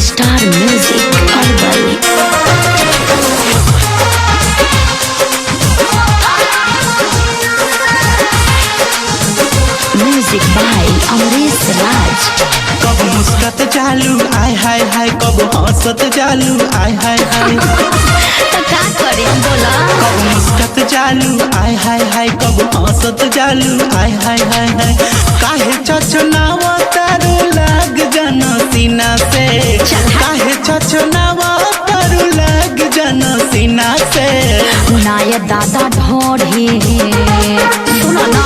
Star music अरबल। Music by Amrish Raj. कब मुस्कत चालू आय हाय हाय, कब हंसत चालू आय हाय हाय। तो का करे बोला। कब मुस्कत चालू आय हाय हाय, कब हंसत चालू आय हाय हाय हाय। काहे चचनावा तारू लाग जाना सीना से, काहे चचनावा तारू लाग जाना सीना से। नाय दादा ढोढ़ी सुनो ना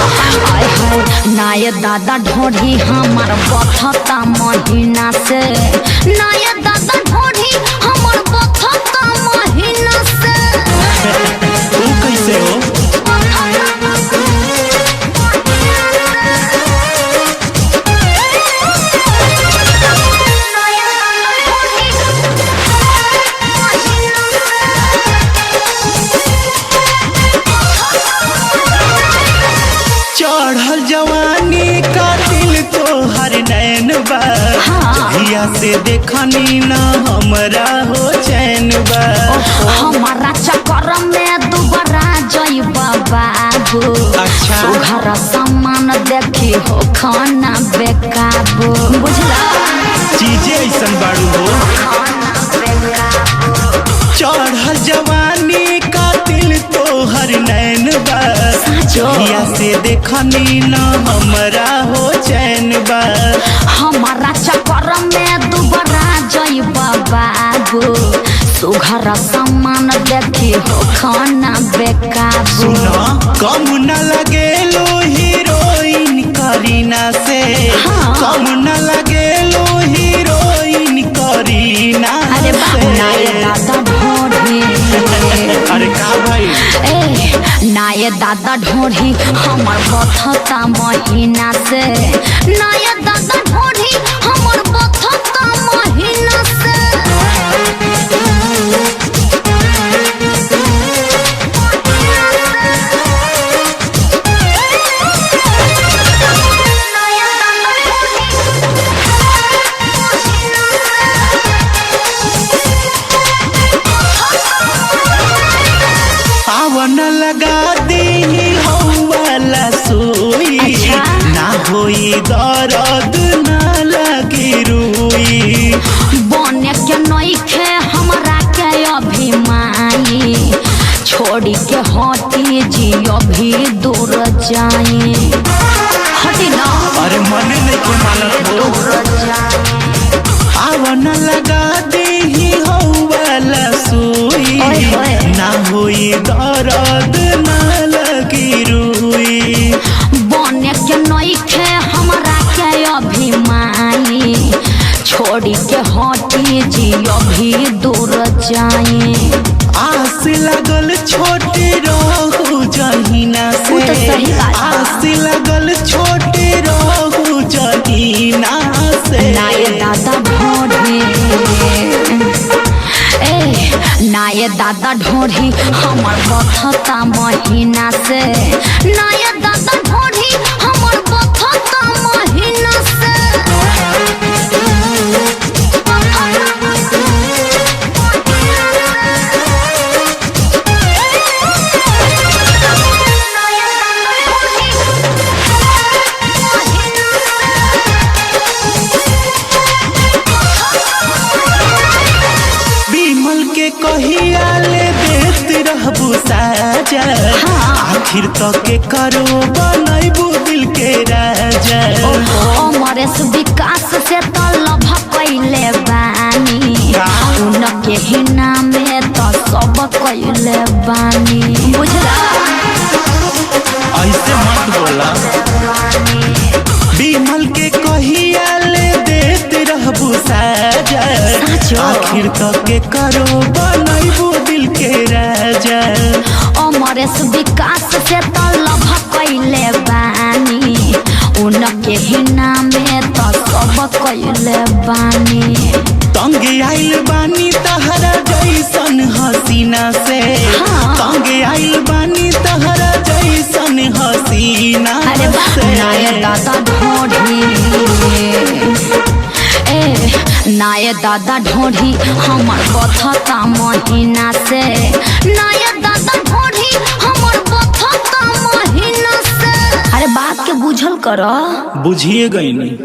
आय हाय, नाय दादा ढोढ़ी हमार बथता महीना से। नाय दादा ढोढ़ी हमार बथता महीना से। तू कैसे हो? चढ़ल जवानी का दिल तो हर नैन बा, जहिया से देखनी न हमरा हो चैन बा। हमारा चक्कर में दुबारा जइबा बाबू। अच्छा। घर सामान देखी हो खाना बेकाबू, बुझला चीजें ऐसन बाड़ू हो। चढ़ल जवानी का दिल तो हर नैन बा, जहिया से देखनी न हमरा हो चैन बा। हमारा चक्कर में दुबारा जइबा बाबू। सुघर सामान देखी हो खाना बेकाबू। सुना कम न लगेलो हीरोइन करीना से, कम न लगेलो हीरोइन करीना अरे से। नाय दादा ढोढ़ी अरे का भाई नाय दादा ढोढ़ी हमर बथता महीना से। नाय दादा ढोढ़ी हमर बथता महीना से। आवन लगा दी वाला सोई। अच्छा। ना होई दर्द ना लगी रुई। बने के नइखे हमरा के अभिमानी। छोड़ी के हटी जी अभी दूर जाए। हटी ना अरे मन नहीं के मानत हो। दूर जाए। आवन लगा दी वाला सोई। ओए होए। ना होई दर्द ना लगी रुई। बने के नइखे हमरा के अभिमानी। छोड़ी के हटी जी अभी दूर जाए। आस लगल छोटी रहू जहीना से। वो तो सही बात बा। आस लगल छोटी रहू जहीना से। नाय दादा ढोढ़ी नाय दादा ढोढ़ी हमर बथता महीना से। नाय दादा ढोढ़ी हमर बथता महीना से। बिमल के कहिया ले देत रहबू साजा। आखिर तक के करो बनैबू दिल के राजा। अमरेश विकास से तो लभ कैले बानी। उनके ही नामे तो सब कैले बानी, बुझला ऐसे मत बोला। बिमल के कहिया ले देत रहबू साजा। आखिर तक के करो बनैबू दिल के राजा। अमरेश विकास से तो लभ कैले बानी। उनके ही नामे तो सब कैले बानी। तंग आइल बानी तहरा जैसन हसीना से। तंग आइल बानी तहरा जैसन हसीना से। नाय दादा ढोढ़ी नाये दादा ढोढ़ी हमर बथता महीना से, नाये दादा ढोढ़ी हमर बथता महीना से। अरे बात के बुझल कर। बुझिए गई नहीं।